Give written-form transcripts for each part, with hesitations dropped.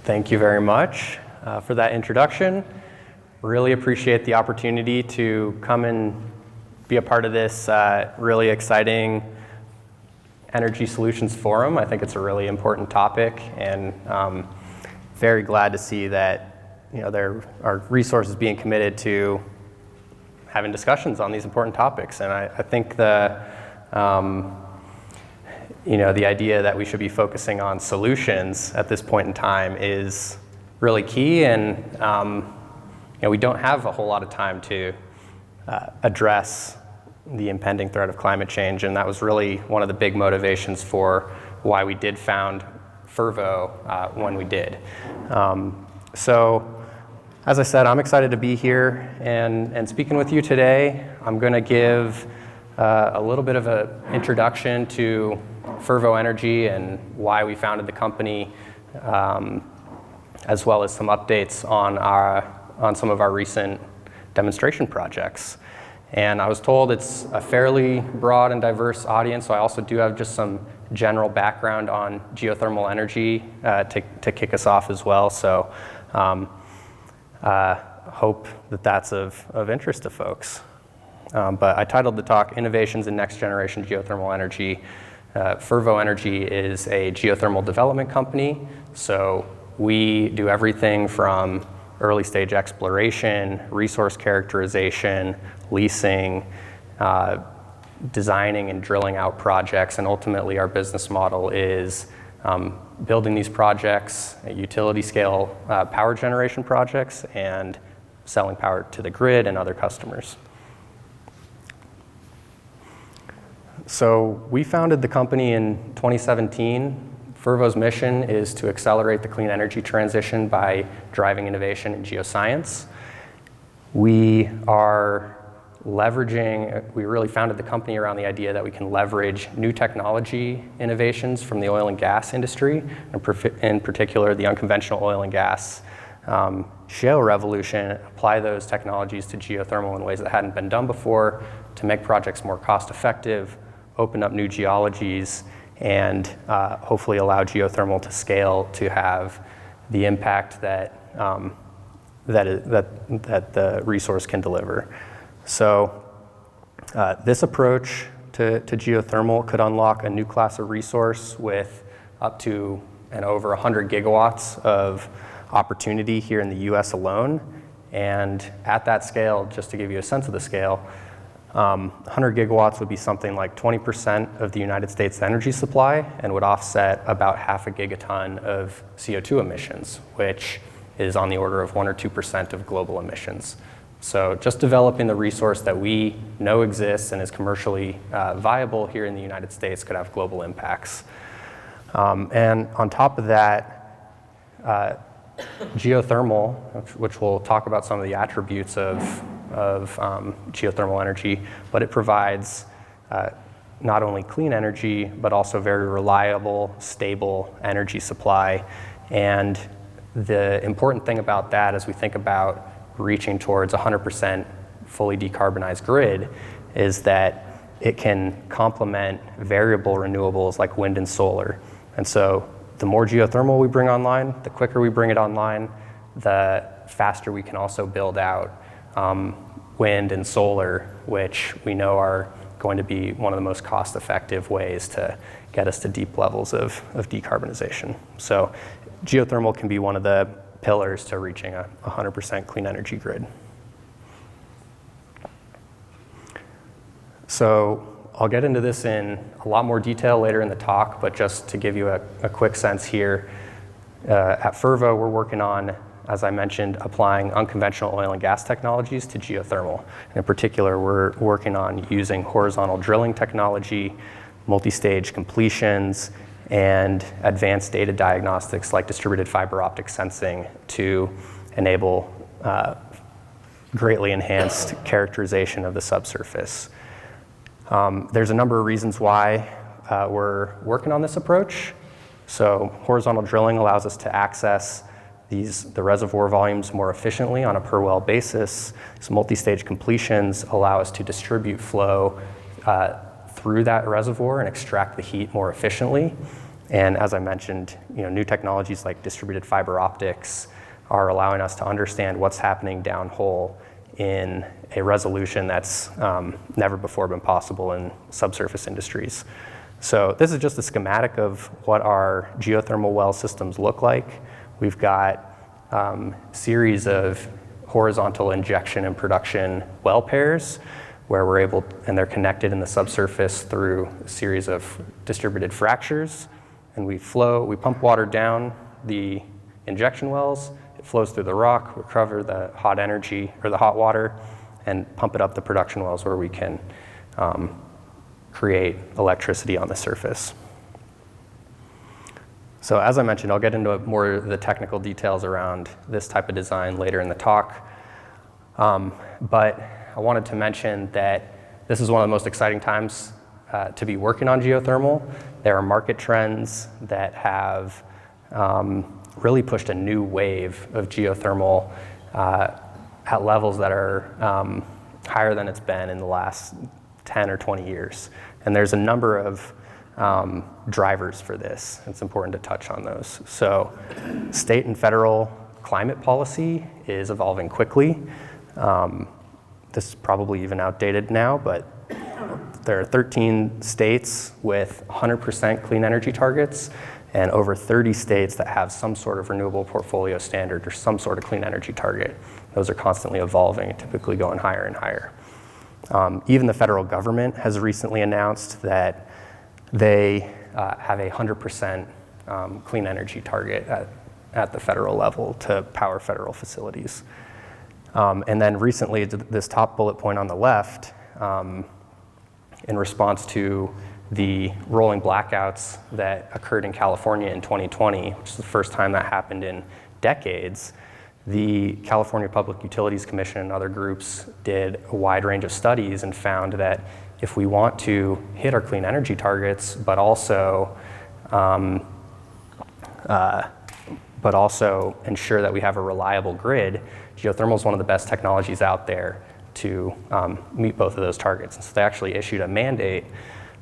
Thank you very much for that introduction. Really appreciate the opportunity to come and be a part of this really exciting Energy Solutions Forum. I think it's a really important topic, and very glad to see that there are resources being committed to having discussions on these important topics. And I think the idea that we should be focusing on solutions at this point in time is really key, and we don't have a whole lot of time to address the impending threat of climate change, and that was really one of the big motivations for why we did found Fervo when we did. So, as I said, I'm excited to be here and speaking with you today. I'm going to give a little bit of an introduction to Fervo Energy and why we founded the company, as well as some updates on some of our recent demonstration projects. And I was told it's a fairly broad and diverse audience, so I also do have just some general background on geothermal energy to kick us off as well. So hope that that's of interest to folks. But I titled the talk, Innovations in Next Generation Geothermal Energy. Fervo Energy is a geothermal development company, so we do everything from early stage exploration, resource characterization, leasing, designing and drilling out projects, and ultimately our business model is building these projects, utility scale power generation projects, and selling power to the grid and other customers. So we founded the company in 2017. Fervo's mission is to accelerate the clean energy transition by driving innovation in geoscience. We really founded the company around the idea that we can leverage new technology innovations from the oil and gas industry, in particular the unconventional oil and gas shale revolution, apply those technologies to geothermal in ways that hadn't been done before to make projects more cost effective, open up new geologies, and hopefully allow geothermal to scale to have the impact that the resource can deliver. So this approach to geothermal could unlock a new class of resource with up to and over 100 gigawatts of opportunity here in the US alone. And at that scale, just to give you a sense of the scale, 100 gigawatts would be something like 20% of the United States energy supply and would offset about half a gigaton of CO2 emissions, which is on the order of 1 or 2% of global emissions. So just developing the resource that we know exists and is commercially viable here in the United States could have global impacts. And on top of that, geothermal, which we'll talk about some of the attributes of geothermal energy, but it provides not only clean energy, but also very reliable, stable energy supply. And the important thing about that as we think about reaching towards 100% fully decarbonized grid is that it can complement variable renewables like wind and solar. And so the more geothermal we bring online, the quicker we bring it online, the faster we can also build out wind and solar, which we know are going to be one of the most cost-effective ways to get us to deep levels of decarbonization. So geothermal can be one of the pillars to reaching a 100% clean energy grid. So I'll get into this in a lot more detail later in the talk, but just to give you a quick sense here, at Fervo we're working on, as I mentioned, applying unconventional oil and gas technologies to geothermal. And in particular, we're working on using horizontal drilling technology, multi-stage completions, and advanced data diagnostics like distributed fiber optic sensing to enable greatly enhanced characterization of the subsurface. There's a number of reasons why we're working on this approach. So horizontal drilling allows us to access the reservoir volumes more efficiently on a per well basis. So multi-stage completions allow us to distribute flow through that reservoir and extract the heat more efficiently. And as I mentioned, new technologies like distributed fiber optics are allowing us to understand what's happening downhole in a resolution that's never before been possible in subsurface industries. So this is just a schematic of what our geothermal well systems look like. We've got a series of horizontal injection and production well pairs where we're able, and they're connected in the subsurface through a series of distributed fractures. And we pump water down the injection wells, it flows through the rock, we recover the hot energy or the hot water, and pump it up the production wells where we can create electricity on the surface. So as I mentioned, I'll get into more of the technical details around this type of design later in the talk. But I wanted to mention that this is one of the most exciting times to be working on geothermal. There are market trends that have really pushed a new wave of geothermal at levels that are higher than it's been in the last 10 or 20 years. And there's a number of drivers for this. It's important to touch on those. So state and federal climate policy is evolving quickly. This is probably even outdated now, but there are 13 states with 100% clean energy targets and over 30 states that have some sort of renewable portfolio standard or some sort of clean energy target. Those are constantly evolving, typically going higher and higher. Even the federal government has recently announced that they have a 100% clean energy target at the federal level to power federal facilities. And then recently, this top bullet point on the left, in response to the rolling blackouts that occurred in California in 2020, which is the first time that happened in decades, the California Public Utilities Commission and other groups did a wide range of studies and found that if we want to hit our clean energy targets, but also ensure that we have a reliable grid, geothermal is one of the best technologies out there to meet both of those targets. And so they actually issued a mandate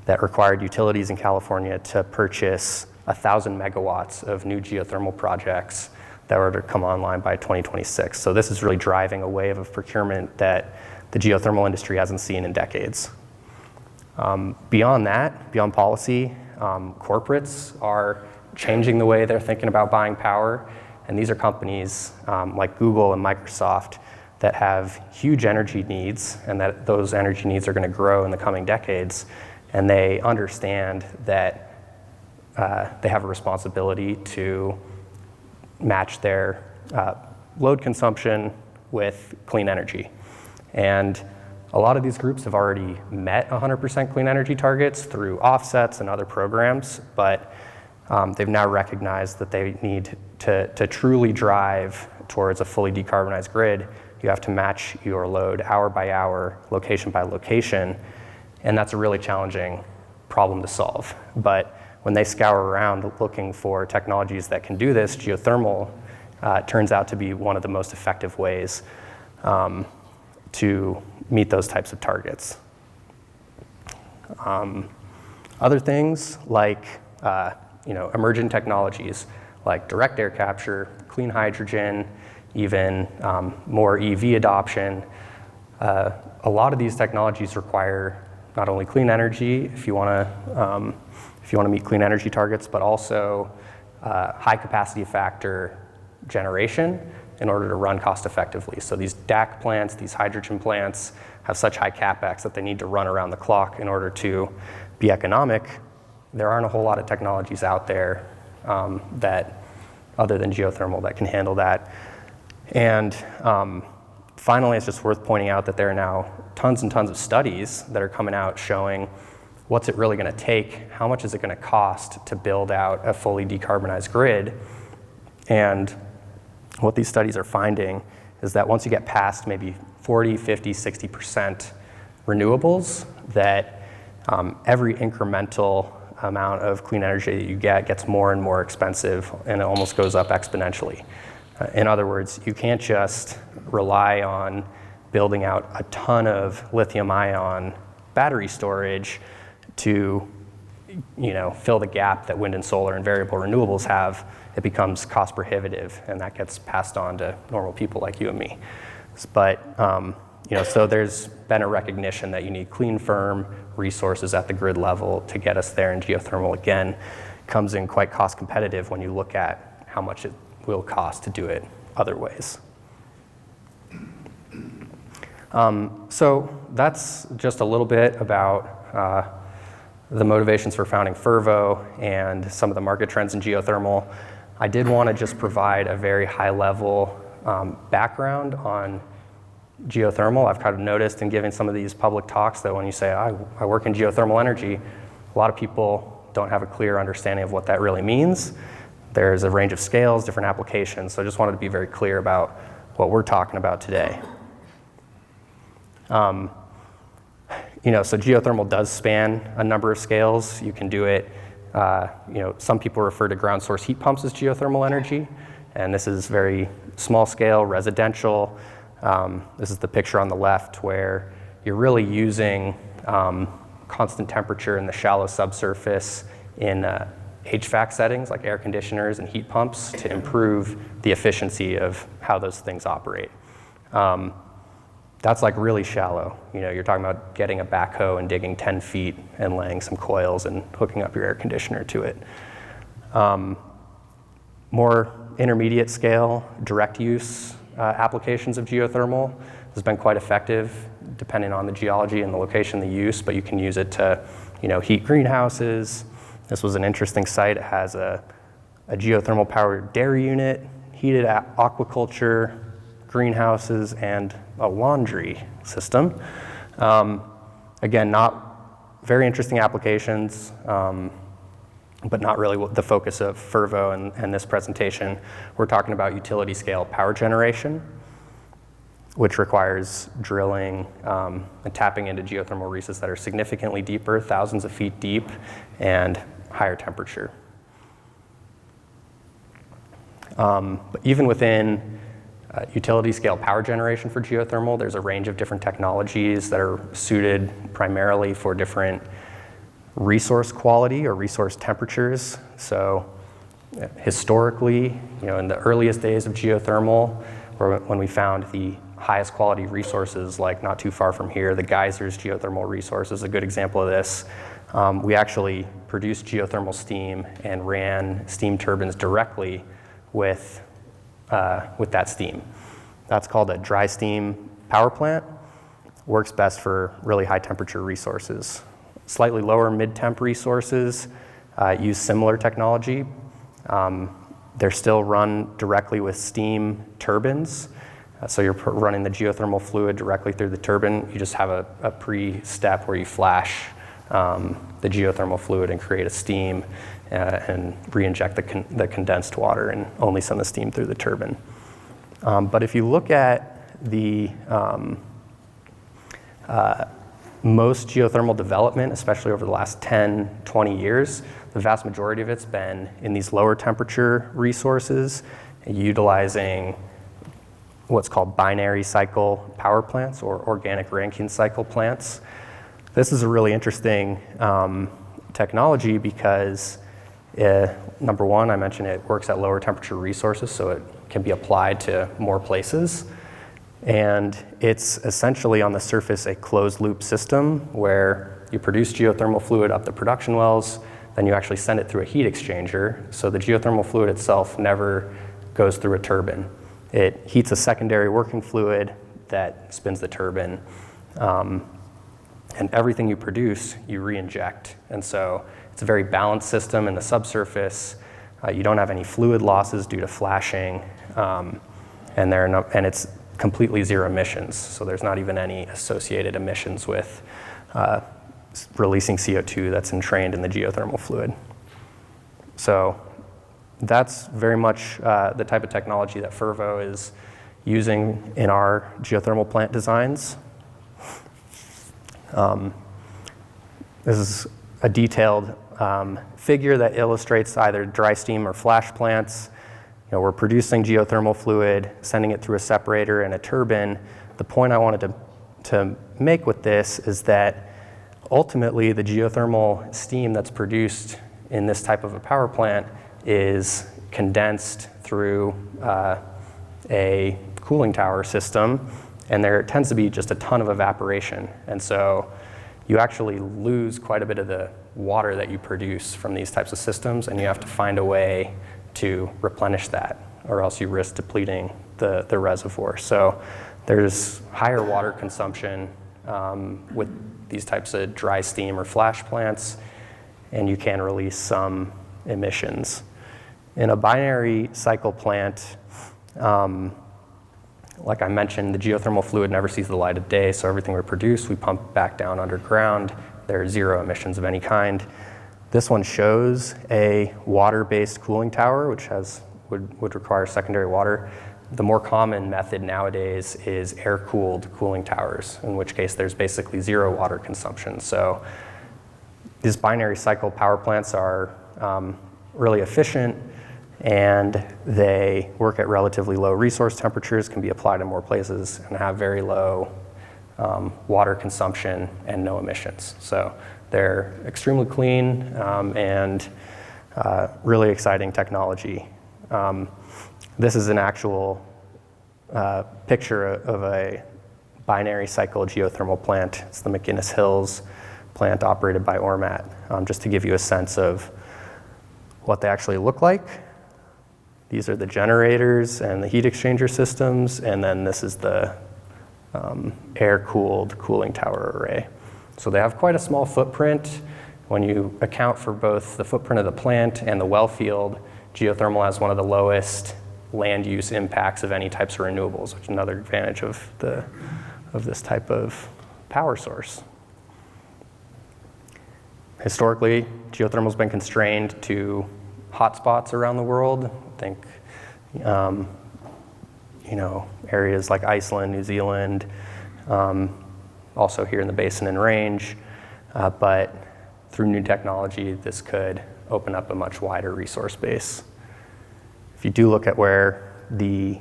that required utilities in California to purchase 1,000 megawatts of new geothermal projects that were to come online by 2026. So this is really driving a wave of procurement that the geothermal industry hasn't seen in decades. Beyond that, beyond policy, corporates are changing the way they're thinking about buying power. And these are companies like Google and Microsoft that have huge energy needs and that those energy needs are going to grow in the coming decades. And they understand that they have a responsibility to match their load consumption with clean energy. And a lot of these groups have already met 100% clean energy targets through offsets and other programs, but they've now recognized that they need to truly drive towards a fully decarbonized grid. You have to match your load hour by hour, location by location, and that's a really challenging problem to solve. But when they scour around looking for technologies that can do this, geothermal turns out to be one of the most effective ways to meet those types of targets. Other things like emerging technologies like direct air capture, clean hydrogen, even more EV adoption. A lot of these technologies require not only clean energy if you want to meet clean energy targets, but also high capacity factor generation in order to run cost effectively. So these DAC plants, these hydrogen plants have such high capex that they need to run around the clock in order to be economic. There aren't a whole lot of technologies out there that, other than geothermal, that can handle that. And finally, it's just worth pointing out that there are now tons and tons of studies that are coming out showing what's it really going to take, how much is it going to cost to build out a fully decarbonized grid. And what these studies are finding is that once you get past maybe 40, 50, 60% renewables, that every incremental amount of clean energy that you get gets more and more expensive, and it almost goes up exponentially. In other words, you can't just rely on building out a ton of lithium-ion battery storage to fill the gap that wind and solar and variable renewables have, it becomes cost prohibitive, and that gets passed on to normal people like you and me. But so there's been a recognition that you need clean, firm resources at the grid level to get us there, and geothermal, again, comes in quite cost competitive when you look at how much it will cost to do it other ways. So that's just a little bit about the motivations for founding Fervo and some of the market trends in geothermal. I did want to just provide a very high-level background on geothermal. I've kind of noticed in giving some of these public talks that when you say, I work in geothermal energy, a lot of people don't have a clear understanding of what that really means. There's a range of scales, different applications, so I just wanted to be very clear about what we're talking about today. So geothermal does span a number of scales. You can do it, some people refer to ground source heat pumps as geothermal energy, and this is very small scale, residential. This is the picture on the left where you're really using constant temperature in the shallow subsurface in HVAC settings like air conditioners and heat pumps to improve the efficiency of how those things operate. That's like really shallow. You're talking about getting a backhoe and digging 10 feet and laying some coils and hooking up your air conditioner to it. More intermediate scale, direct use applications of geothermal has been quite effective depending on the geology and the location of the use, but you can use it to heat greenhouses. This was an interesting site. It has a geothermal powered dairy unit, heated aquaculture, greenhouses, and a laundry system. Again, not very interesting applications, but not really the focus of Fervo and this presentation. We're talking about utility scale power generation, which requires drilling and tapping into geothermal resources that are significantly deeper, thousands of feet deep, and higher temperature. But even within utility scale power generation for geothermal, there's a range of different technologies that are suited primarily for different resource quality or resource temperatures. So historically, in the earliest days of geothermal, or when we found the highest quality resources, like not too far from here, the geysers geothermal resource is a good example of this. We actually produced geothermal steam and ran steam turbines directly with that steam. That's called a dry steam power plant. Works best for really high temperature resources. Slightly lower mid-temp resources use similar technology. They're still run directly with steam turbines. So you're running the geothermal fluid directly through the turbine. You just have a pre-step where you flash the geothermal fluid and create a steam and re-inject the condensed water and only send the steam through the turbine. But if you look at the most geothermal development, especially over the last 10, 20 years, the vast majority of it's been in these lower temperature resources, utilizing what's called binary cycle power plants or organic Rankine cycle plants. This is a really interesting technology because number one, I mentioned it works at lower temperature resources, so it can be applied to more places. And it's essentially on the surface a closed loop system where you produce geothermal fluid up the production wells, then you actually send it through a heat exchanger. So the geothermal fluid itself never goes through a turbine. It heats a secondary working fluid that spins the turbine. And everything you produce, you re-inject. And so it's a very balanced system in the subsurface. You don't have any fluid losses due to flashing, and it's completely zero emissions. So there's not even any associated emissions with releasing CO2 that's entrained in the geothermal fluid. So that's very much the type of technology that Fervo is using in our geothermal plant designs. This is a detailed figure that illustrates either dry steam or flash plants. We're producing geothermal fluid, sending it through a separator and a turbine. The point I wanted to make with this is that Ultimately, the geothermal steam that's produced in this type of a power plant is condensed through a cooling tower system, and there tends to be just a ton of evaporation. And so you actually lose quite a bit of the water that you produce from these types of systems, and you have to find a way to replenish that, or else you risk depleting the reservoir. So there's higher water consumption with these types of dry steam or flash plants, and you can release some emissions. In a binary cycle plant, like I mentioned, the geothermal fluid never sees the light of day, so everything we produce, we pump back down underground. There are zero emissions of any kind. This one shows a water-based cooling tower, which would require secondary water. The more common method nowadays is air-cooled cooling towers, in which case there's basically zero water consumption. So these binary cycle power plants are really efficient, and they work at relatively low resource temperatures, can be applied in more places, and have very low water consumption and no emissions. So they're extremely clean and really exciting technology. This is an actual picture of a binary cycle geothermal plant. It's the McInnes Hills plant operated by Ormat, just to give you a sense of what they actually look like. These are the generators and the heat exchanger systems, and then this is the air-cooled cooling tower array. So they have quite a small footprint. When you account for both the footprint of the plant and the well field, geothermal has one of the lowest land use impacts of any types of renewables, which is another advantage of this type of power source. Historically, geothermal's been constrained to hotspots around the world. Think, areas like Iceland, New Zealand, also here in the basin and range. But through new technology, this could open up a much wider resource base. If you do look at where the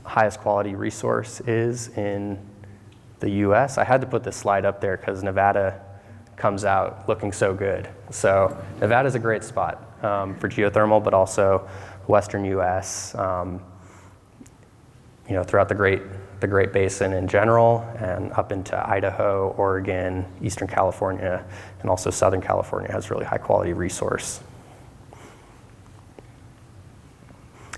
highest quality resource is in the US, I had to put this slide up there because Nevada comes out looking so good. So Nevada's a great spot for geothermal, but also Western US, throughout the Great Basin in general, and up into Idaho, Oregon, Eastern California, and also Southern California has really high quality resource.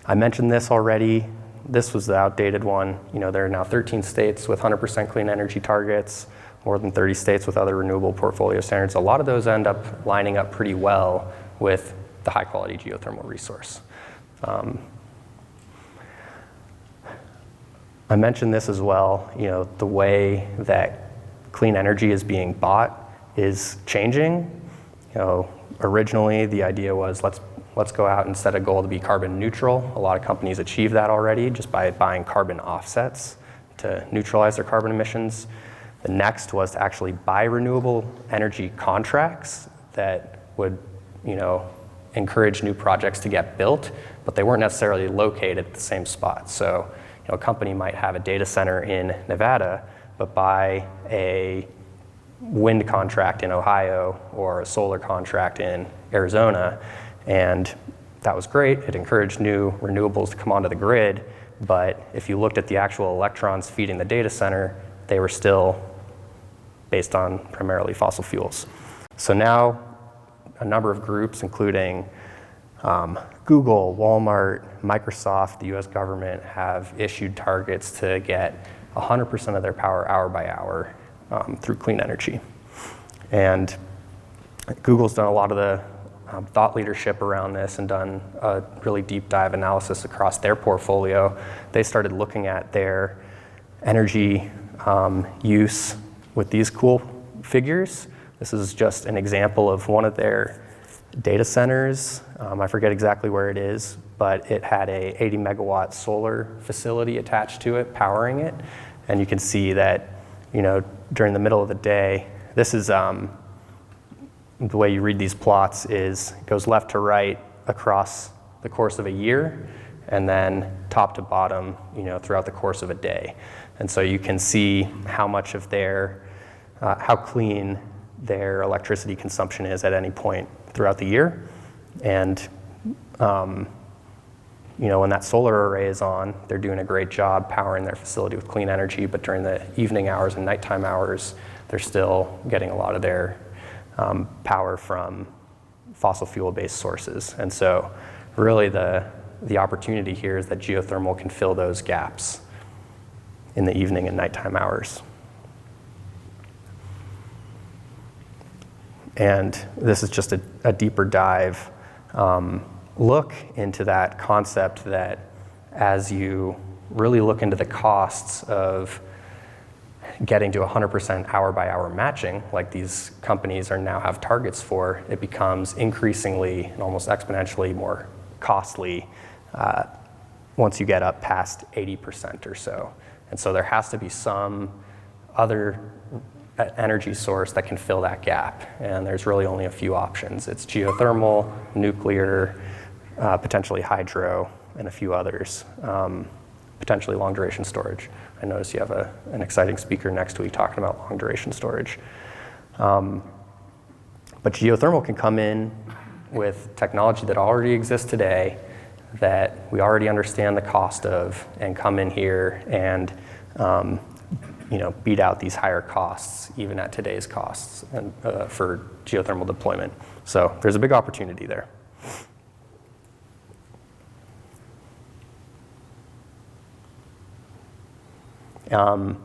I mentioned this already. This was the outdated one. There are now 13 states with 100% clean energy targets, more than 30 states with other renewable portfolio standards. A lot of those end up lining up pretty well with the high quality geothermal resource. I mentioned this as well, the way that clean energy is being bought is changing. Originally the idea was let's go out and set a goal to be carbon neutral. A lot of companies achieve that already just by buying carbon offsets to neutralize their carbon emissions. The next was to actually buy renewable energy contracts that would, encourage new projects to get built, but they weren't necessarily located at the same spot. So, a company might have a data center in Nevada, but buy a wind contract in Ohio or a solar contract in Arizona. And that was great. It encouraged new renewables to come onto the grid. But if you looked at the actual electrons feeding the data center, they were still based on primarily fossil fuels. So now a number of groups, including Google, Walmart, Microsoft, the US government, have issued targets to get 100% of their power hour by hour through clean energy. And Google's done a lot of the thought leadership around this and done a really deep dive analysis across their portfolio. They started looking at their energy use with these cool figures. This is just an example of one of their data centers. I forget exactly where it is, but it had a 80 megawatt solar facility attached to it, powering it. And you can see that, during the middle of the day, this is the way you read these plots is it goes left to right across the course of a year, and then top to bottom, throughout the course of a day. And so you can see how much of their how clean their electricity consumption is at any point throughout the year. And when that solar array is on, they're doing a great job powering their facility with clean energy, but during the evening hours and nighttime hours, they're still getting a lot of their power from fossil fuel-based sources. And so really the opportunity here is that geothermal can fill those gaps in the evening and nighttime hours. And this is just a deeper dive look into that concept that as you really look into the costs of getting to 100% hour-by-hour matching, like these companies are now have targets for, it becomes increasingly and almost exponentially more costly once you get up past 80% or so. And so there has to be some other energy source that can fill that gap. And there's really only a few options. It's geothermal, nuclear, potentially hydro, and a few others, potentially long duration storage. I notice you have an exciting speaker next week talking about long duration storage. But geothermal can come in with technology that already exists today that we already understand the cost of and come in here and beat out these higher costs even at today's costs and, for geothermal deployment. So there's a big opportunity there. I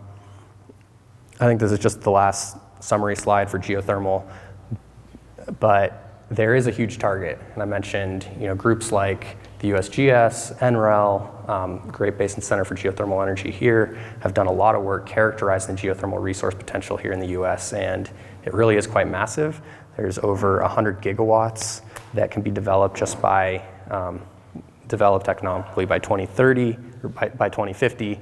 think this is just the last summary slide for geothermal, but there is a huge target. And I mentioned groups like the USGS, NREL, Great Basin Center for Geothermal Energy here have done a lot of work characterizing the geothermal resource potential here in the US, and it really is quite massive. There's over 100 gigawatts that can be developed just by, developed economically by 2030, or by 2050.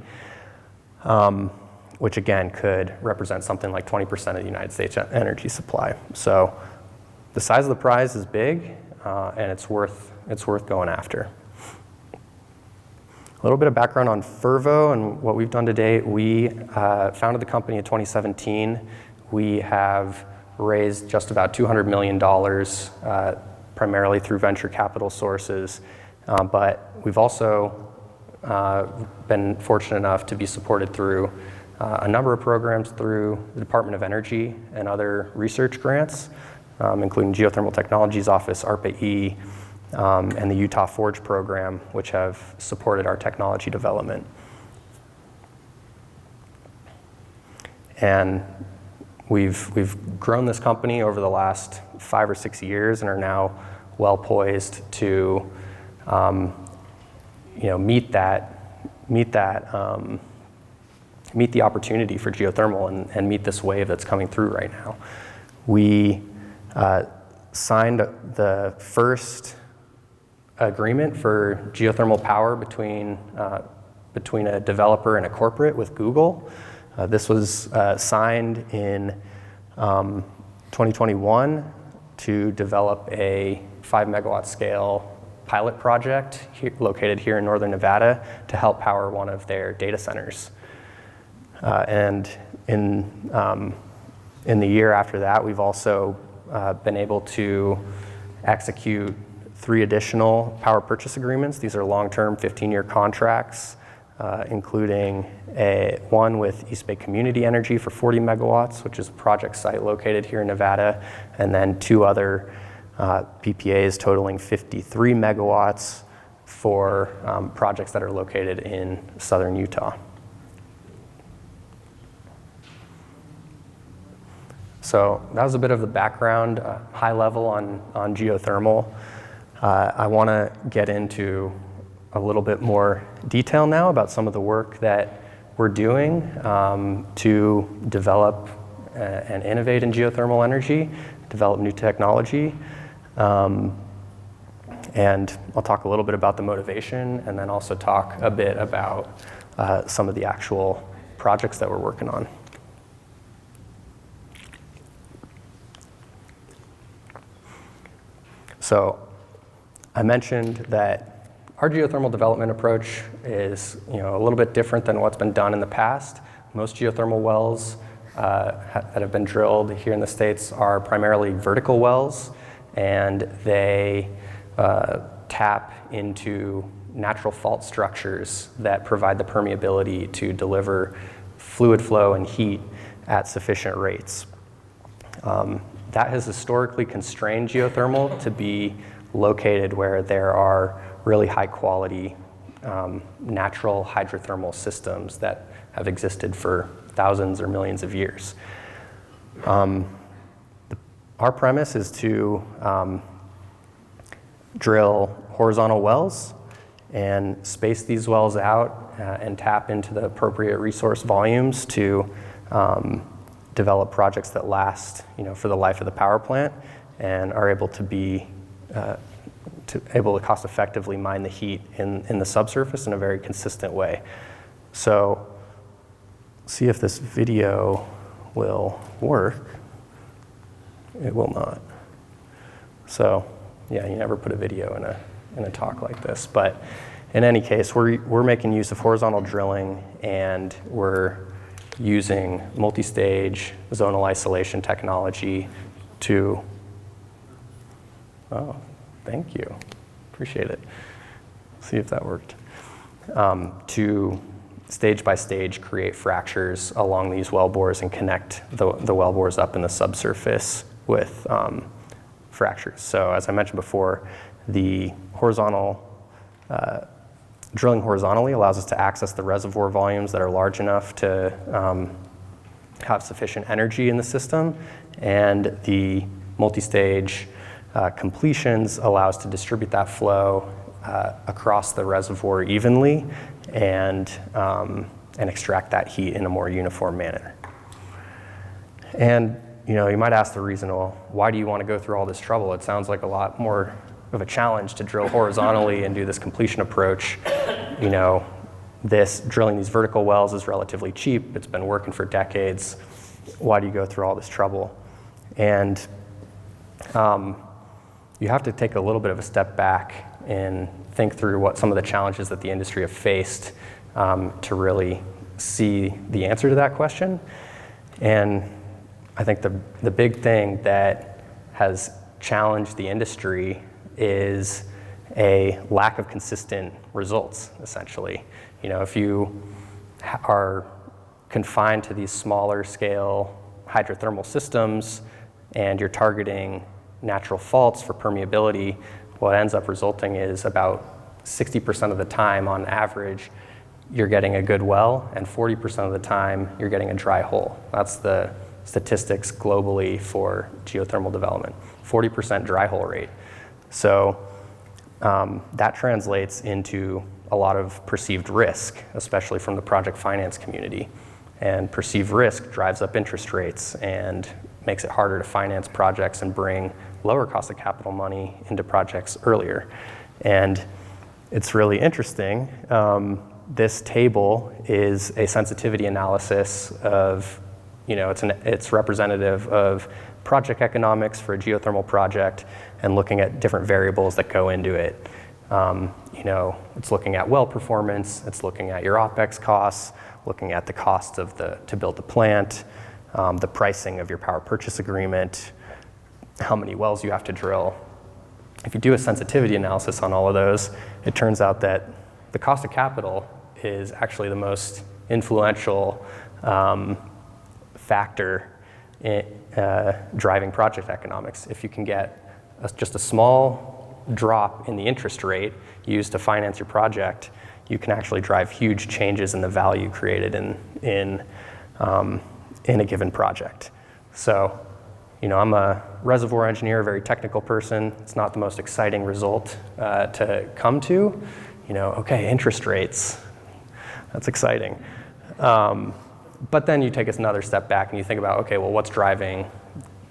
Which again could represent something like 20% of the United States energy supply. So the size of the prize is big, and it's worth going after. A little bit of background on Fervo and what we've done to date. We founded the company in 2017. We have raised just about $200 million, primarily through venture capital sources, but we've also been fortunate enough to be supported through a number of programs through the Department of Energy and other research grants, including Geothermal Technologies Office, ARPA-E, and the Utah Forge program, which have supported our technology development. And we've grown this company over the last 5 or 6 years and are now well poised to meet the opportunity for geothermal and meet this wave that's coming through right now. We signed the first agreement for geothermal power between a developer and a corporate with Google. This was signed in 2021 to develop a 5 megawatt scale pilot project located here in northern Nevada to help power one of their data centers. And in the year after that, we've also been able to execute 3 additional power purchase agreements. These are long-term 15-year contracts, including one with East Bay Community Energy for 40 megawatts, which is a project site located here in Nevada, and then 2 other PPAs totaling 53 megawatts for projects that are located in southern Utah. So that was a bit of the background, high level on geothermal. I want to get into a little bit more detail now about some of the work that we're doing to develop and innovate in geothermal energy, develop new technology. And I'll talk a little bit about the motivation and then also talk a bit about some of the actual projects that we're working on. So I mentioned that our geothermal development approach is a little bit different than what's been done in the past. Most geothermal wells that have been drilled here in the States are primarily vertical wells, and they tap into natural fault structures that provide the permeability to deliver fluid flow and heat at sufficient rates. That has historically constrained geothermal to be located where there are really high quality natural hydrothermal systems that have existed for thousands or millions of years. Our premise is to drill horizontal wells and space these wells out and tap into the appropriate resource volumes to develop projects that last, for the life of the power plant and are able to be able to cost effectively mine the heat in the subsurface in a very consistent way. So, see if this video will work. It will not. So, yeah, you never put a video in a talk like this. But in any case, we're making use of horizontal drilling, and we're using multi-stage zonal isolation technology to, oh, thank you, appreciate it. See if that worked. To stage by stage create fractures along these well bores and connect the well bores up in the subsurface with fractures. So as I mentioned before, the horizontal drilling horizontally allows us to access the reservoir volumes that are large enough to have sufficient energy in the system, and the multi-stage completions allow us to distribute that flow across the reservoir evenly and extract that heat in a more uniform manner. And you might ask the reason, well, why do you want to go through all this trouble? It sounds like a lot more of a challenge to drill horizontally and do this completion approach. Drilling these vertical wells is relatively cheap. It's been working for decades. Why do you go through all this trouble? And you have to take a little bit of a step back and think through what some of the challenges that the industry have faced to really see the answer to that question. And I think the big thing that has challenged the industry is a lack of consistent results, essentially. If you are confined to these smaller scale hydrothermal systems and you're targeting natural faults for permeability, what ends up resulting is about 60% of the time on average, you're getting a good well, and 40% of the time you're getting a dry hole. That's the statistics globally for geothermal development, 40% dry hole rate. So that translates into a lot of perceived risk, especially from the project finance community. And perceived risk drives up interest rates and makes it harder to finance projects and bring lower cost of capital money into projects earlier. And it's really interesting. This table is a sensitivity analysis of, it's representative of project economics for a geothermal project and looking at different variables that go into it. It's looking at well performance, it's looking at your OpEx costs, looking at the cost to build the plant, the pricing of your power purchase agreement, how many wells you have to drill. If you do a sensitivity analysis on all of those, it turns out that the cost of capital is actually the most influential factor in driving project economics. If you can get just a small drop in the interest rate used to finance your project, you can actually drive huge changes in the value created in a given project. So, I'm a reservoir engineer, a very technical person. It's not the most exciting result to come to. Okay, interest rates, that's exciting. But then you take us another step back and you think about, okay, well, what's driving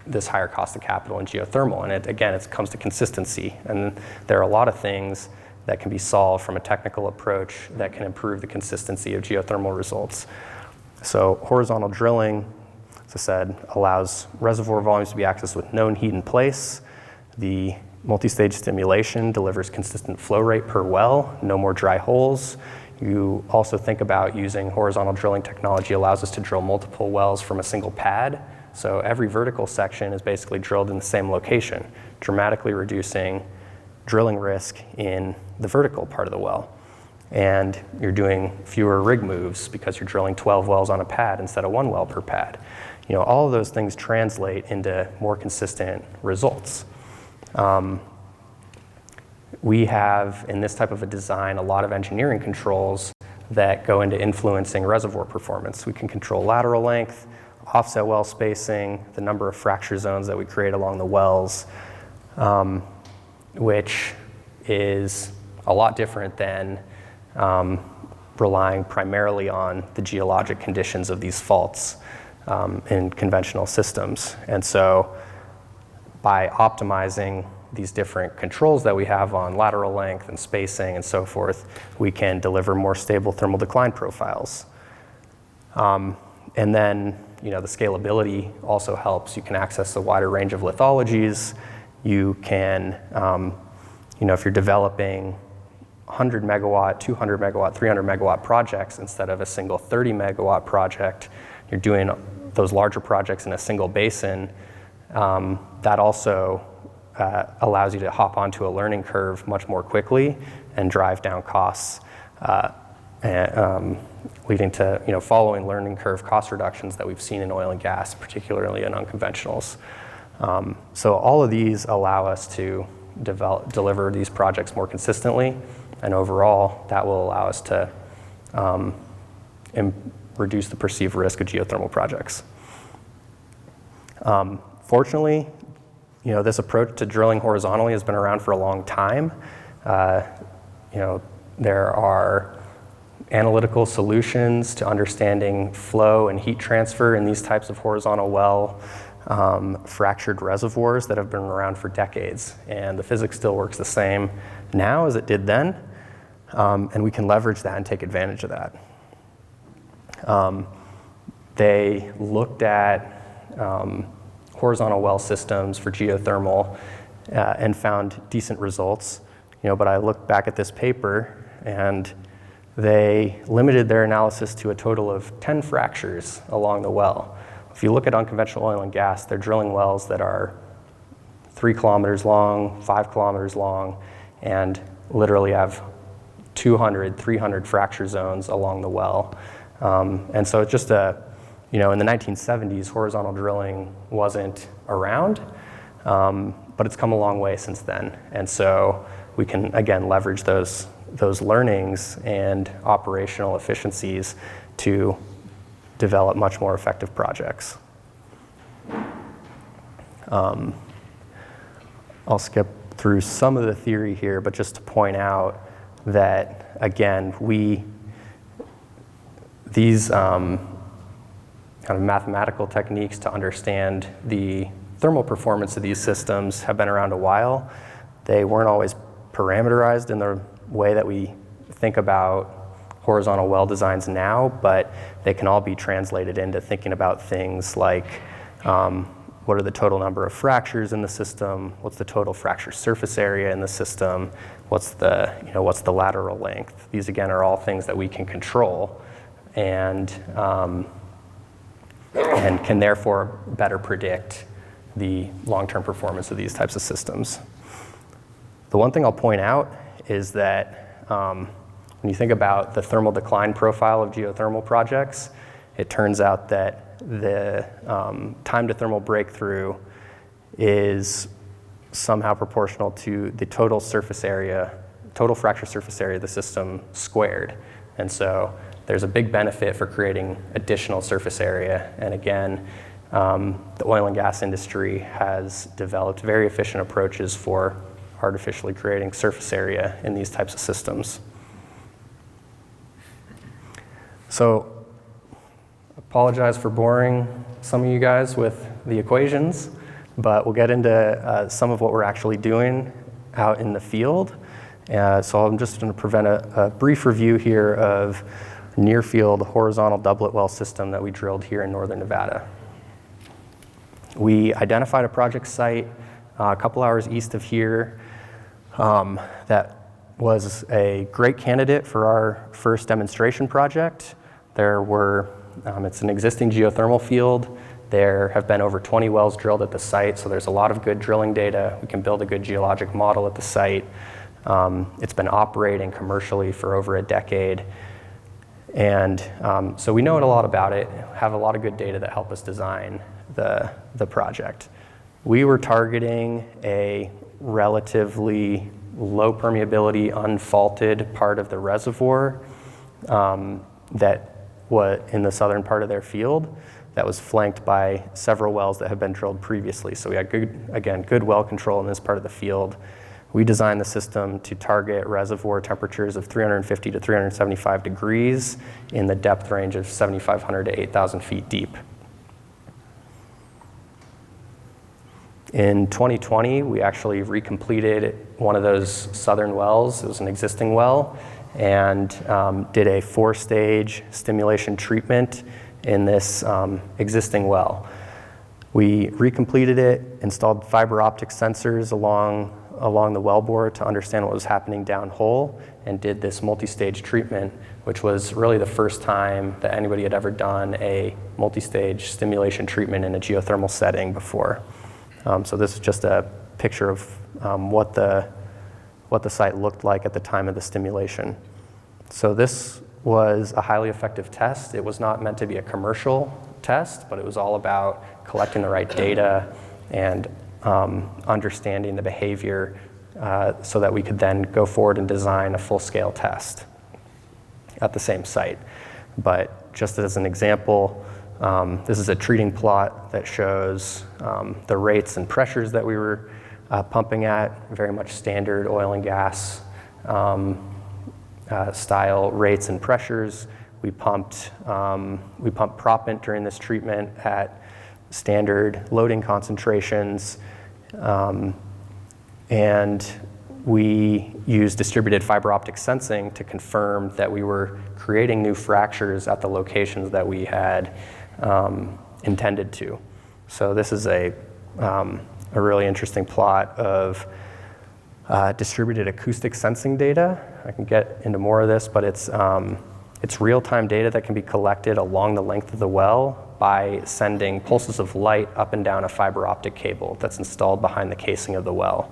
this higher cost of capital in geothermal? And it comes to consistency. And there are a lot of things that can be solved from a technical approach that can improve the consistency of geothermal results. So horizontal drilling, as I said, allows reservoir volumes to be accessed with known heat in place. The multi-stage stimulation delivers consistent flow rate per well, no more dry holes. You also think about using horizontal drilling technology allows us to drill multiple wells from a single pad. So every vertical section is basically drilled in the same location, dramatically reducing drilling risk in the vertical part of the well. And you're doing fewer rig moves because you're drilling 12 wells on a pad instead of 1 well per pad. All of those things translate into more consistent results. We have, in this type of a design, a lot of engineering controls that go into influencing reservoir performance. We can control lateral length, offset well spacing, the number of fracture zones that we create along the wells, which is a lot different than relying primarily on the geologic conditions of these faults in conventional systems. And so by optimizing these different controls that we have on lateral length and spacing and so forth, we can deliver more stable thermal decline profiles. And then, the scalability also helps. You can access a wider range of lithologies. You can, if you're developing 100 megawatt, 200 megawatt, 300 megawatt projects instead of a single 30 megawatt project, you're doing those larger projects in a single basin. That also allows you to hop onto a learning curve much more quickly and drive down costs, leading to following learning curve cost reductions that we've seen in oil and gas, particularly in unconventionals. So all of these allow us to deliver these projects more consistently, and overall that will allow us to reduce the perceived risk of geothermal projects. Fortunately, this approach to drilling horizontally has been around for a long time. There are analytical solutions to understanding flow and heat transfer in these types of horizontal well fractured reservoirs that have been around for decades. And the physics still works the same now as it did then. And we can leverage that and take advantage of that. They looked at horizontal well systems for geothermal and found decent results. But I looked back at this paper and they limited their analysis to a total of 10 fractures along the well. If you look at unconventional oil and gas, they're drilling wells that are 3 kilometers long, 5 kilometers long, and literally have 200, 300 fracture zones along the well. And so it's just in the 1970s, horizontal drilling wasn't around, but it's come a long way since then. And so we can, again, leverage those learnings and operational efficiencies to develop much more effective projects. I'll skip through some of the theory here, but just to point out that, again, these kind of mathematical techniques to understand the thermal performance of these systems have been around a while. They weren't always parameterized in the way that we think about horizontal well designs now, but they can all be translated into thinking about things like what are the total number of fractures in the system, what's the total fracture surface area in the system, what's the lateral length. These, again, are all things that we can control and can therefore better predict the long-term performance of these types of systems. The one thing I'll point out is that when you think about the thermal decline profile of geothermal projects, it turns out that the time to thermal breakthrough is somehow proportional to the total fracture surface area of the system squared. And so there's a big benefit for creating additional surface area. And again, the oil and gas industry has developed very efficient approaches for artificially creating surface area in these types of systems. So, apologize for boring some of you guys with the equations, but we'll get into some of what we're actually doing out in the field. So I'm just going to present a brief review here of near field horizontal doublet well system that we drilled here in northern Nevada. We identified a project site a couple hours east of here that was a great candidate for our first demonstration project. It's an existing geothermal field. There have been over 20 wells drilled at the site, so there's a lot of good drilling data. We can build a good geologic model at the site. It's been operating commercially for over a decade. And so we know a lot about it, have a lot of good data that help us design the project. We were targeting a relatively low permeability, unfaulted part of the reservoir that was in the southern part of their field that was flanked by several wells that had been drilled previously. So we had good well control in this part of the field. We designed the system to target reservoir temperatures of 350 to 375 degrees in the depth range of 7,500 to 8,000 feet deep. In 2020, we actually recompleted one of those southern wells. It was an existing well, and did a 4-stage stimulation treatment in this existing well. We recompleted it, installed fiber optic sensors along the wellbore to understand what was happening downhole, and did this multi-stage treatment, which was really the first time that anybody had ever done a multi-stage stimulation treatment in a geothermal setting before. So this is just a picture of what the site looked like at the time of the stimulation. So this was a highly effective test. It was not meant to be a commercial test, but it was all about collecting the right data and understanding the behavior so that we could then go forward and design a full-scale test at the same site. But just as an example, this is a treating plot that shows the rates and pressures that we were pumping at, very much standard oil and gas style rates and pressures. We pumped proppant during this treatment at standard loading concentrations, and we used distributed fiber optic sensing to confirm that we were creating new fractures at the locations that we had intended to. So this is a really interesting plot of distributed acoustic sensing data. I can get into more of this, but it's real-time data that can be collected along the length of the well by sending pulses of light up and down a fiber optic cable that's installed behind the casing of the well.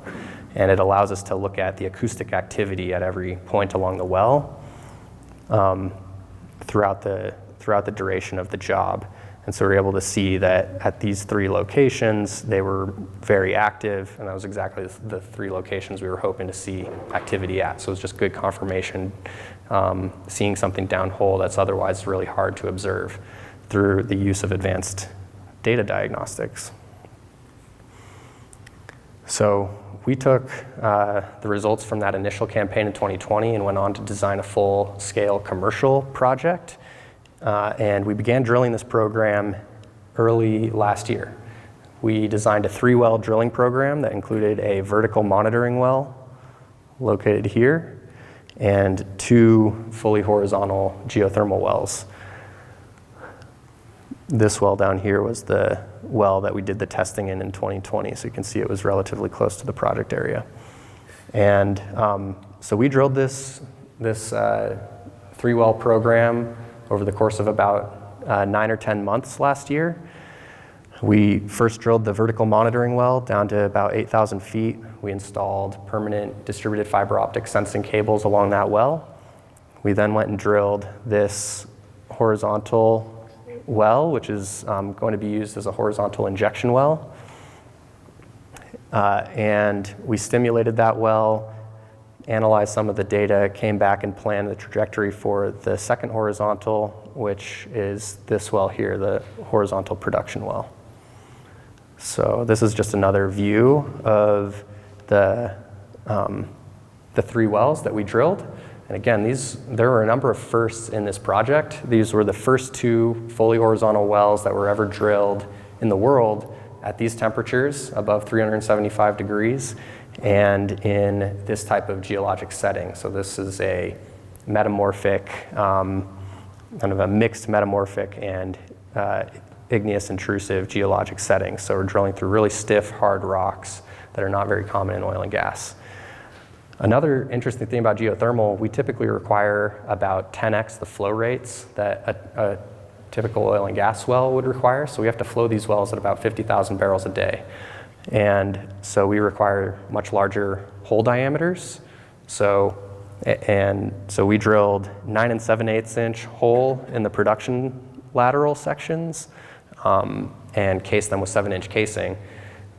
And it allows us to look at the acoustic activity at every point along the well throughout the duration of the job. And so we're able to see that at these 3 locations, they were very active, and that was exactly the 3 locations we were hoping to see activity at. So it was just good confirmation, seeing something downhole that's otherwise really hard to observe through the use of advanced data diagnostics. So we took the results from that initial campaign in 2020 and went on to design a full-scale commercial project. And we began drilling this program early last year. We designed a 3-well drilling program that included a vertical monitoring well located here and 2 fully horizontal geothermal wells. This well down here was the well that we did the testing in 2020, so you can see it was relatively close to the project area. And so we drilled this 3-well program over the course of about 9 or 10 months last year. We first drilled the vertical monitoring well down to about 8,000 feet. We installed permanent distributed fiber optic sensing cables along that well. We then went and drilled this horizontal well, which is going to be used as a horizontal injection well. And we stimulated that well, analyzed some of the data, came back and planned the trajectory for the second horizontal, which is this well here, the horizontal production well. So this is just another view of the 3 wells that we drilled. And again, there were a number of firsts in this project. These were the first 2 fully horizontal wells that were ever drilled in the world at these temperatures, above 375 degrees, and in this type of geologic setting. So this is a metamorphic, kind of a mixed metamorphic and igneous intrusive geologic setting. So we're drilling through really stiff, hard rocks that are not very common in oil and gas. Another interesting thing about geothermal, we typically require about 10x the flow rates that a typical oil and gas well would require. So we have to flow these wells at about 50,000 barrels a day. And so we require much larger hole diameters. So we drilled 9 7/8 inch hole in the production lateral sections and cased them with 7-inch casing,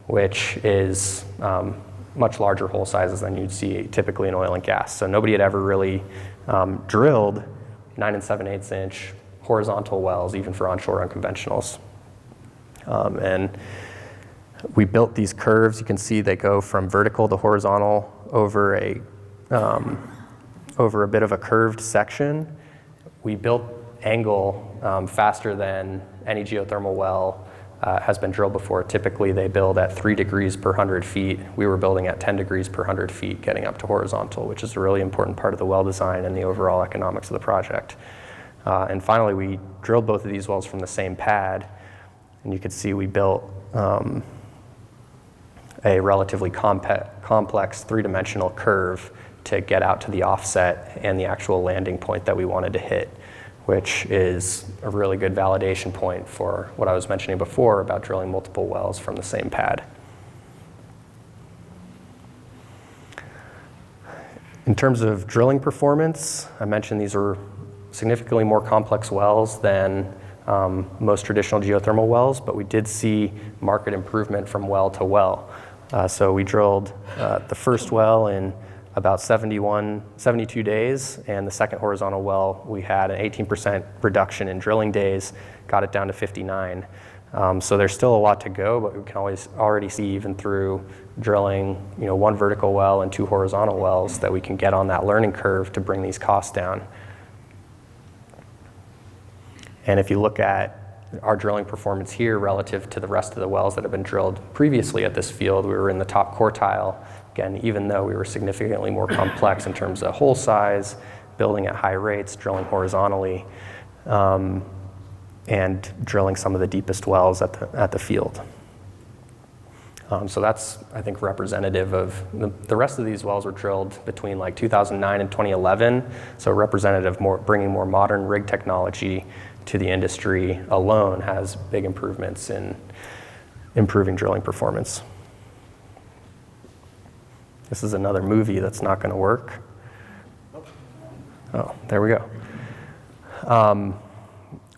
which is much larger hole sizes than you'd see typically in oil and gas. So nobody had ever really drilled 9 7/8 inch horizontal wells, even for onshore unconventionals. And we built these curves. You can see they go from vertical to horizontal over a bit of a curved section. We built angle faster than any geothermal well has been drilled before. Typically, they build at 3 degrees per 100 feet. We were building at 10 degrees per 100 feet, getting up to horizontal, which is a really important part of the well design and the overall economics of the project. And finally, we drilled both of these wells from the same pad, and you could see we built a relatively complex three-dimensional curve to get out to the offset and the actual landing point that we wanted to hit, which is a really good validation point for what I was mentioning before about drilling multiple wells from the same pad. In terms of drilling performance, I mentioned these are significantly more complex wells than most traditional geothermal wells, but we did see marked improvement from well to well. So we drilled the first well in about 72 days, and the second horizontal well, we had an 18% reduction in drilling days, got it down to 59. So there's still a lot to go, but we can already see even through drilling, one vertical well and 2 horizontal wells that we can get on that learning curve to bring these costs down. And if you look at our drilling performance here relative to the rest of the wells that have been drilled previously at this field, we were in the top quartile. Again, even though we were significantly more complex in terms of hole size, building at high rates, drilling horizontally, and drilling some of the deepest wells at the field. So that's, I think, representative of the rest of these wells were drilled between like 2009 and 2011. So representative, bringing more modern rig technology to the industry alone has big improvements in improving drilling performance. This is another movie that's not going to work. Oh, there we go.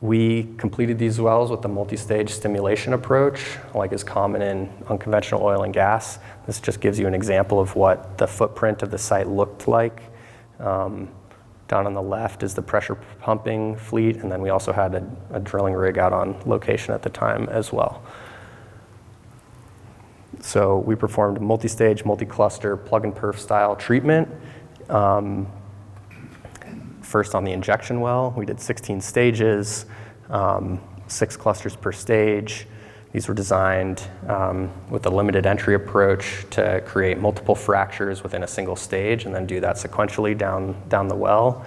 We completed these wells with the multi-stage stimulation approach, like is common in unconventional oil and gas. This just gives you an example of what the footprint of the site looked like. Down on the left is the pressure pumping fleet, and then we also had a drilling rig out on location at the time as well. So we performed multi-stage, multi-cluster, plug-and-perf style treatment. First on the injection well, we did 16 stages, 6 clusters per stage. These were designed with a limited entry approach to create multiple fractures within a single stage and then do that sequentially down the well.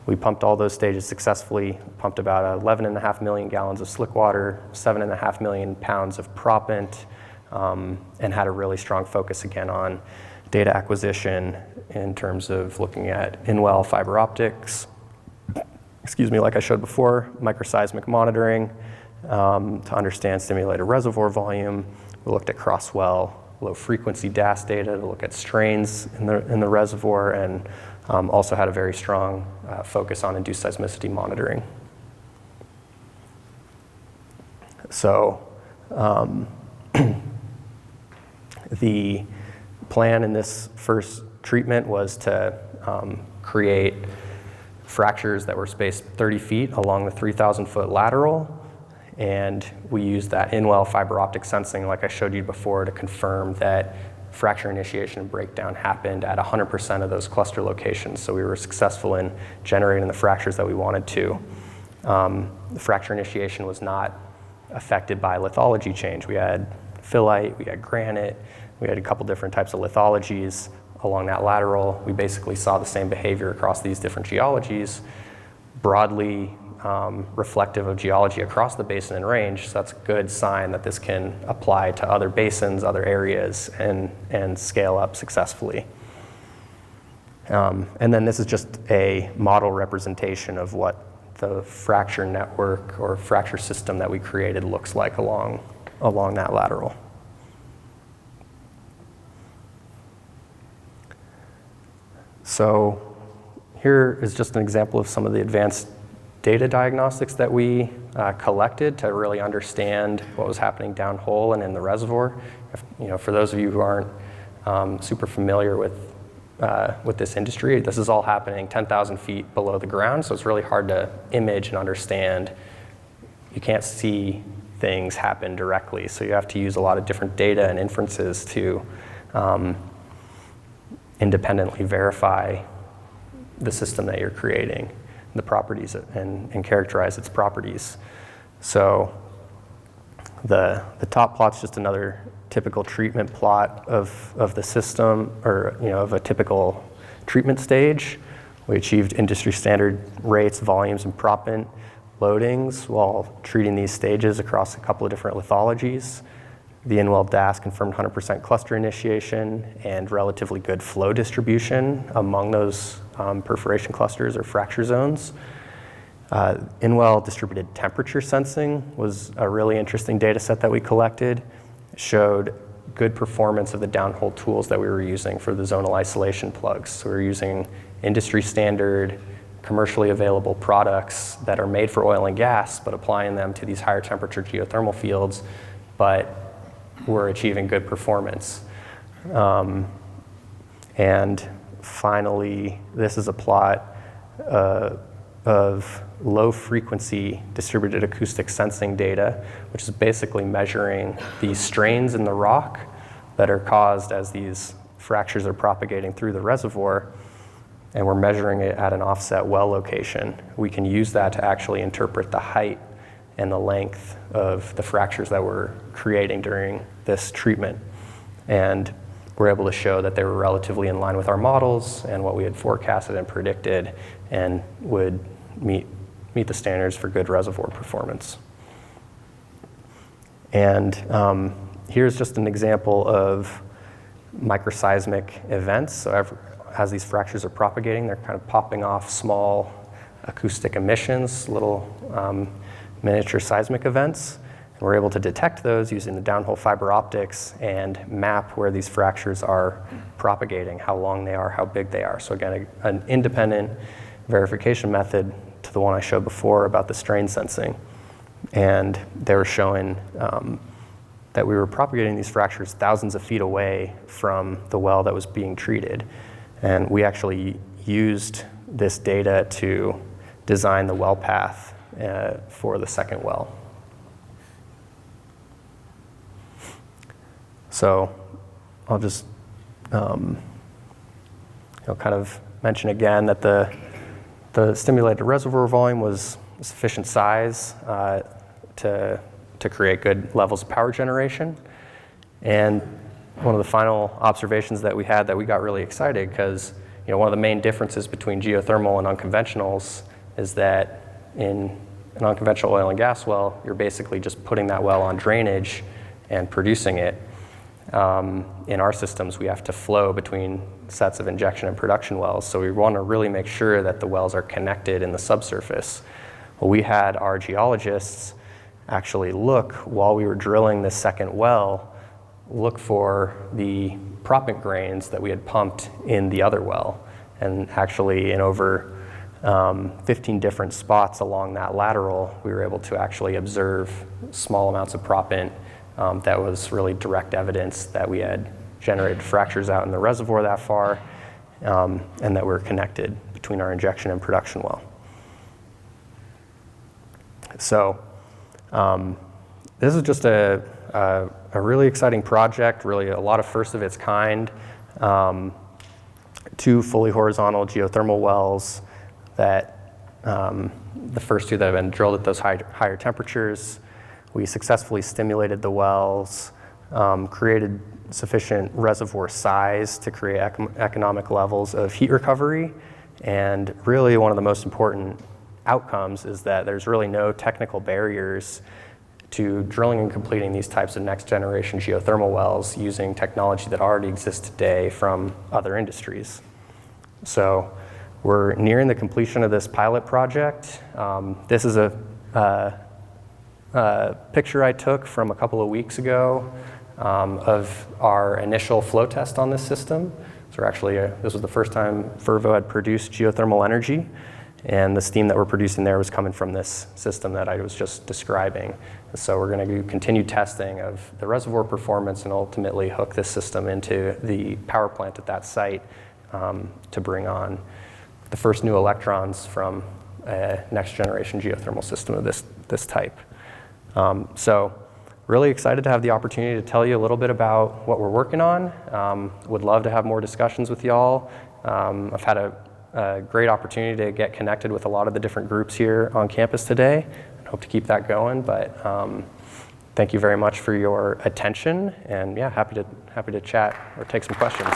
We pumped all those stages successfully, pumped about 11.5 million gallons of slick water, 7.5 million pounds of proppant, and had a really strong focus again on data acquisition in terms of looking at in-well fiber optics, like I showed before, microseismic monitoring, to understand stimulated reservoir volume. We looked at cross-well low frequency DAS data to look at strains in the reservoir, and also had a very strong focus on induced seismicity monitoring. So the plan in this first treatment was to create fractures that were spaced 30 feet along the 3,000-foot lateral. And we used that in-well fiber optic sensing, like I showed you before, to confirm that fracture initiation and breakdown happened at 100% of those cluster locations. So we were successful in generating the fractures that we wanted to. The fracture initiation was not affected by lithology change. We had phyllite, we had granite, we had a couple different types of lithologies along that lateral. We basically saw the same behavior across these different geologies, broadly reflective of geology across the basin and range. So that's a good sign that this can apply to other basins, other areas, and scale up successfully. And then this is just a model representation of what the fracture network or fracture system that we created looks like along that lateral. So here is just an example of some of the advanced data diagnostics that we collected to really understand what was happening downhole and in the reservoir. For those of you who aren't super familiar with this industry, this is all happening 10,000 feet below the ground, so it's really hard to image and understand. You can't see things happen directly, so you have to use a lot of different data and inferences to independently verify the system that you're creating, the properties, and characterize its properties. So the top plot's just another typical treatment plot of the system, or of a typical treatment stage. We achieved industry standard rates, volumes, and proppant loadings while treating these stages across a couple of different lithologies. The in-well DAS confirmed 100% cluster initiation and relatively good flow distribution among those perforation clusters or fracture zones. In-well distributed temperature sensing was a really interesting data set that we collected. It showed good performance of the downhole tools that we were using for the zonal isolation plugs. So we were using industry standard, commercially available products that are made for oil and gas, but applying them to these higher temperature geothermal fields, but we're achieving good performance. And finally, this is a plot of low frequency distributed acoustic sensing data, which is basically measuring the strains in the rock that are caused as these fractures are propagating through the reservoir, and we're measuring it at an offset well location. We can use that to actually interpret the height and the length of the fractures that we're creating during this treatment. And we're able to show that they were relatively in line with our models and what we had forecasted and predicted, and would meet the standards for good reservoir performance. And here's just an example of microseismic events. So as these fractures are propagating, they're kind of popping off small acoustic emissions, little miniature seismic events. And we're able to detect those using the downhole fiber optics and map where these fractures are propagating, how long they are, how big they are. So again, an independent verification method to the one I showed before about the strain sensing. And they were showing that we were propagating these fractures thousands of feet away from the well that was being treated. And we actually used this data to design the well path for the second well. So I'll just kind of mention again that the stimulated reservoir volume was sufficient size to create good levels of power generation. And one of the final observations that we had that we got really excited, because one of the main differences between geothermal and unconventionals is that in an unconventional oil and gas well, you're basically just putting that well on drainage and producing it. In our systems, we have to flow between sets of injection and production wells, so we want to really make sure that the wells are connected in the subsurface. Well, we had our geologists actually look, while we were drilling this second well, look for the proppant grains that we had pumped in the other well. And actually, in over 15 different spots along that lateral, we were able to actually observe small amounts of proppant. That was really direct evidence that we had generated fractures out in the reservoir that far, and that we're connected between our injection and production well. So this is just a really exciting project, really a lot of first of its kind. 2 fully horizontal geothermal wells that the first 2 that have been drilled at those higher temperatures. We successfully stimulated the wells, created sufficient reservoir size to create economic levels of heat recovery, and really one of the most important outcomes is that there's really no technical barriers to drilling and completing these types of next generation geothermal wells using technology that already exists today from other industries. So we're nearing the completion of this pilot project. This is a picture I took from a couple of weeks ago of our initial flow test on this system. So actually, this was the first time Fervo had produced geothermal energy, and the steam that we're producing there was coming from this system that I was just describing. So we're going to do continued testing of the reservoir performance and ultimately hook this system into the power plant at that site to bring on the first new electrons from a next generation geothermal system of this type. So really excited to have the opportunity to tell you a little bit about what we're working on. Would love to have more discussions with y'all. I've had a great opportunity to get connected with a lot of the different groups here on campus today, and hope to keep that going. But thank you very much for your attention, and yeah, happy to chat or take some questions.